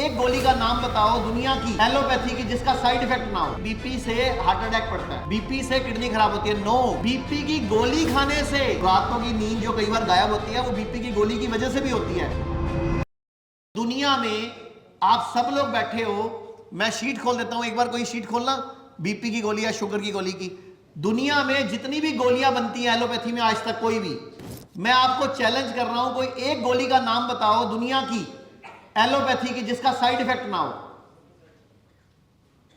एक गोली का नाम बताओ दुनिया की एलोपैथी की जिसका साइड इफेक्ट ना हो। बीपी से हार्ट अटैक पड़ता है, बीपी से किडनी खराब होती है, नो। बीपी की गोली खाने से रातों की नींद जो कई बार गायब होती है वो बीपी की गोली की वजह से भी होती है। दुनिया में आप सब लोग बैठे हो, मैं शीट खोल देता हूं, एक बार कोई शीट खोलना बीपी की गोली या शुगर की गोली की। दुनिया में जितनी भी गोलियां बनती हैं एलोपैथी में आज तक कोई भी, मैं आपको चैलेंज कर रहा हूं, कोई एक गोली का नाम बताओ दुनिया की एलोपैथी की जिसका साइड इफेक्ट ना हो।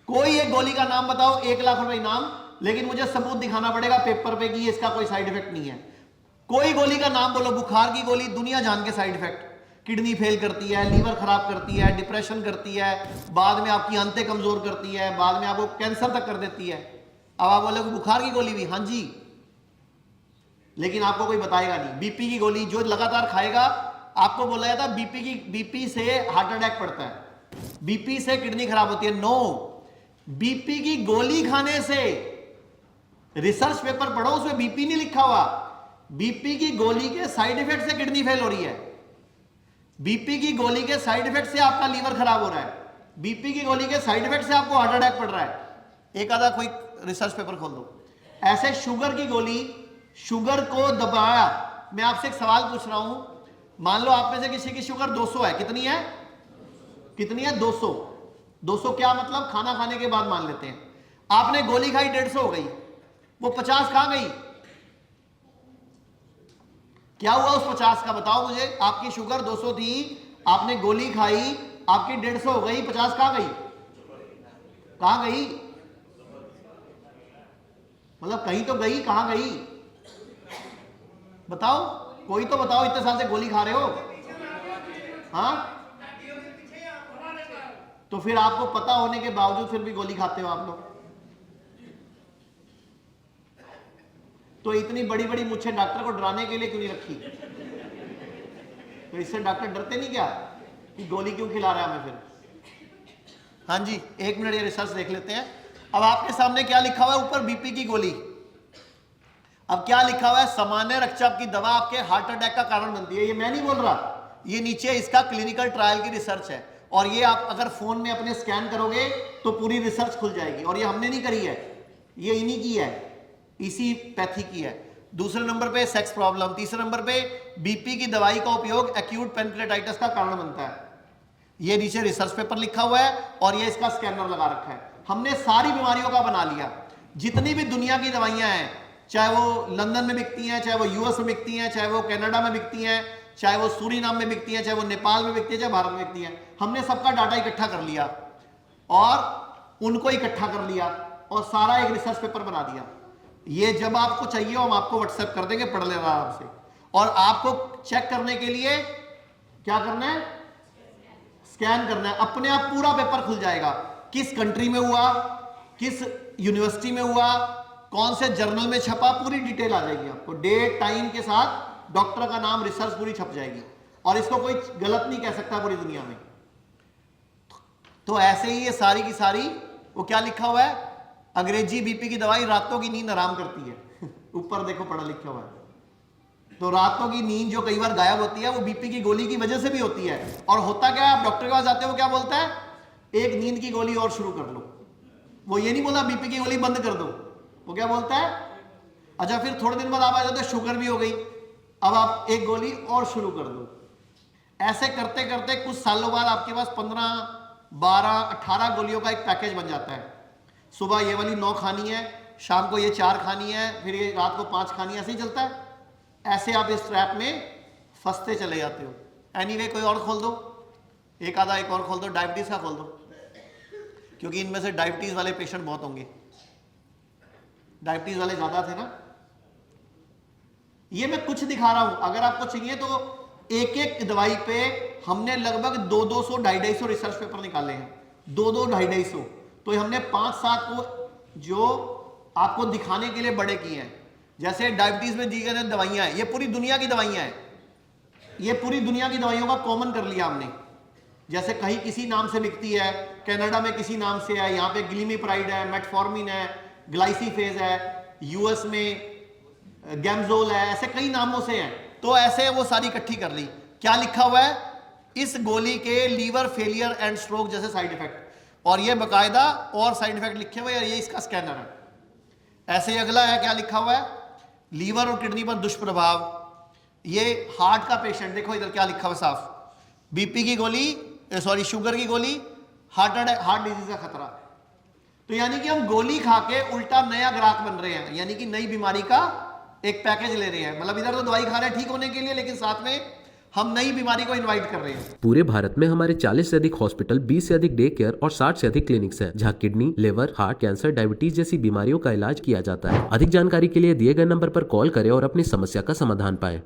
कोई एक गोली का नाम बताओ, 1 लाख रुपए इनाम, लेकिन मुझे सबूत दिखाना पड़ेगा पेपर पे कि इसका कोई साइड इफेक्ट नहीं है। कोई गोली का नाम बोलो, बुखार की गोली दुनिया जान के साइड इफेक्ट, किडनी फेल करती है, लीवर खराब करती है, डिप्रेशन करती है, बाद में आपकी आंतें कमजोर करती है, बाद में आपको कैंसर तक कर देती है। अब आप बोलोगे बुखार की गोली भी, हाँ जी, लेकिन आपको कोई बताएगा नहीं। बीपी की गोली जो लगातार खाएगा, आपको बोला जाता है बीपी से हार्ट अटैक पड़ता है, बीपी से किडनी खराब होती है, नो। बीपी की गोली खाने से, रिसर्च पेपर पढ़ो उसमें बीपी नहीं लिखा हुआ, बीपी की गोली के साइड इफेक्ट से किडनी फेल हो रही है, बीपी की गोली के साइड इफेक्ट से आपका लीवर खराब हो रहा है, बीपी की गोली के साइड इफेक्ट से आपको हार्ट अटैक पड़ रहा है। एक आधा कोई रिसर्च पेपर खोल दो। ऐसे शुगर की गोली, शुगर को दबाया। मैं आपसे एक सवाल पूछ रहा हूं, मान लो आप में से किसी की शुगर 200 है, कितनी है, कितनी है, 200। 200 क्या मतलब, खाना खाने के बाद मान लेते हैं। आपने गोली खाई 150 हो गई, वो 50 कहां गई, क्या हुआ उस 50 का, बताओ मुझे। आपकी शुगर 200 थी, आपने गोली खाई, आपकी 150 हो गई, 50 कहां गई, कहां गई, मतलब कहीं तो गई, कहां गई, बताओ, कोई तो बताओ, इतने साल से गोली खा रहे हो, हाँ, तो फिर आपको पता होने के बावजूद फिर भी गोली खाते हो आप लोग। तो इतनी बड़ी बड़ी मुझे डॉक्टर को डराने के लिए क्यों नहीं रखी, तो इससे डॉक्टर डरते नहीं क्या कि गोली क्यों खिला रहा है हमें फिर। हाँ जी, 1 मिनट ये रिसर्च देख लेते हैं। अब आपके सामने क्या लिखा हुआ है ऊपर, बीपी की गोली। अब क्या लिखा हुआ है, सामान्य रक्तचाप की दवा आपके हार्ट अटैक का कारण बनती है। ये मैं नहीं बोल रहा, ये नीचे इसका क्लिनिकल ट्रायल की रिसर्च है, और ये आप अगर फोन में अपने स्कैन करोगे तो पूरी रिसर्च खुल जाएगी, और ये हमने नहीं करी है, ये इन्हीं की है, इसी पैथी की है। दूसरे नंबर पे सेक्स प्रॉब्लम, तीसरे नंबर पे बीपी की दवाई का उपयोग एक्यूट पेनक्रेटाइटिस का कारण बनता है। ये नीचे रिसर्च पेपर लिखा हुआ है और ये इसका स्कैनर लगा रखा है। हमने सारी बीमारियों का बना लिया, जितनी भी दुनिया की दवाइयां हैं, चाहे वो लंदन में बिकती हैं, चाहे वो यूएस में बिकती हैं, चाहे वो कनाडा में बिकती हैं, चाहे वो सूरीनाम में बिकती हैं, चाहे वो नेपाल में बिकती है, चाहे भारत में बिकती हैं, हमने सबका डाटा इकट्ठा कर लिया और उनको इकट्ठा कर लिया और सारा एक रिसर्च पेपर बना दिया। ये जब आपको चाहिए हम आपको व्हाट्सएप कर देंगे, पढ़ लेना आराम से। और आपको चेक करने के लिए क्या करना है, स्कैन करना है, अपने आप पूरा पेपर खुल जाएगा, किस कंट्री में हुआ, किस यूनिवर्सिटी में हुआ, कौन से जर्नल में छपा, पूरी डिटेल आ जाएगी आपको, डेट टाइम के साथ, डॉक्टर का नाम, रिसर्च पूरी छप जाएगी, और इसको कोई गलत नहीं कह सकता पूरी दुनिया में। तो ऐसे ही ये सारी की सारी, वो क्या लिखा हुआ है, अंग्रेजी बीपी की दवाई रातों की नींद आराम करती है ऊपर देखो पढ़ा लिखा हुआ है। तो रातों की नींद जो कई बार गायब होती है वो बीपी की गोली की वजह से भी होती है। और होता क्या है, आप डॉक्टर के पास जाते हो, वो क्या बोलता है, एक नींद की गोली और शुरू कर लो। वो ये नहीं बोला बीपी की गोली बंद कर दो, वो क्या बोलता है, अच्छा फिर थोड़े दिन बाद आप आ जाते हो, शुगर भी हो गई, अब आप एक गोली और शुरू कर दो। ऐसे करते करते कुछ सालों बाद आपके पास 15, 12, 18 गोलियों का एक पैकेज बन जाता है। सुबह ये वाली 9 खानी है, शाम को ये 4 खानी है, फिर ये रात को 5 खानी है, ऐसे ही चलता है। ऐसे आप इस ट्रैप में फंसते चले जाते हो। एनीवे कोई और खोल दो, एक आधा एक और खोल दो, डायबिटीज का खोल दो, क्योंकि इनमें से डायबिटीज वाले पेशेंट बहुत होंगे, डायबिटीज वाले ज्यादा थे ना। ये मैं कुछ दिखा रहा हूं, अगर आपको चाहिए तो एक एक दवाई पे हमने लगभग 200-250 250 रिसर्च पेपर निकाले हैं, 200-250। तो हमने 5-7 को जो आपको दिखाने के लिए बड़े किए हैं। जैसे डायबिटीज में दी गई दवाइयां हैं, ये पूरी दुनिया की दवाइयां हैं, ये पूरी दुनिया की दवाइयों का कॉमन कर लिया हमने। जैसे कहीं किसी नाम से बिकती है, कनाडा में किसी नाम से है, यहाँ पे ग्लिमिप्राइड है, मेटफॉर्मिन है, ग्लाइसीफेज है, यूएस में गैमजोल है, ऐसे कई नामों से हैं। तो ऐसे वो सारी इकट्ठी कर ली। क्या लिखा हुआ है, इस गोली के लीवर फेलियर एंड स्ट्रोक जैसे साइड इफेक्ट, और ये बकायदा और साइड इफेक्ट लिखे हुए हैं, ये इसका स्कैनर है। ऐसे ही अगला है, क्या लिखा हुआ है, लीवर और किडनी पर दुष्प्रभाव। ये हार्ट का पेशेंट, देखो इधर क्या लिखा हुआ साफ, बीपी की गोली, सॉरी शुगर की गोली, हार्ट डिजीज का खतरा। तो यानी कि हम गोली खा के उल्टा नया ग्राहक बन रहे हैं, यानी कि नई बीमारी का एक पैकेज ले रहे हैं। मतलब इधर तो दवाई खा रहे हैं ठीक होने के लिए, लेकिन साथ में हम नई बीमारी को इनवाइट कर रहे हैं। पूरे भारत में हमारे 40 से अधिक हॉस्पिटल, 20 से अधिक डे केयर और 60 से अधिक क्लिनिक्स हैं, जहां kidney, liver, heart, cancer, diabetes जैसी बीमारियों का इलाज किया जाता है। अधिक जानकारी के लिए दिए गए नंबर पर कॉल करें और अपनी समस्या का समाधान पाएं।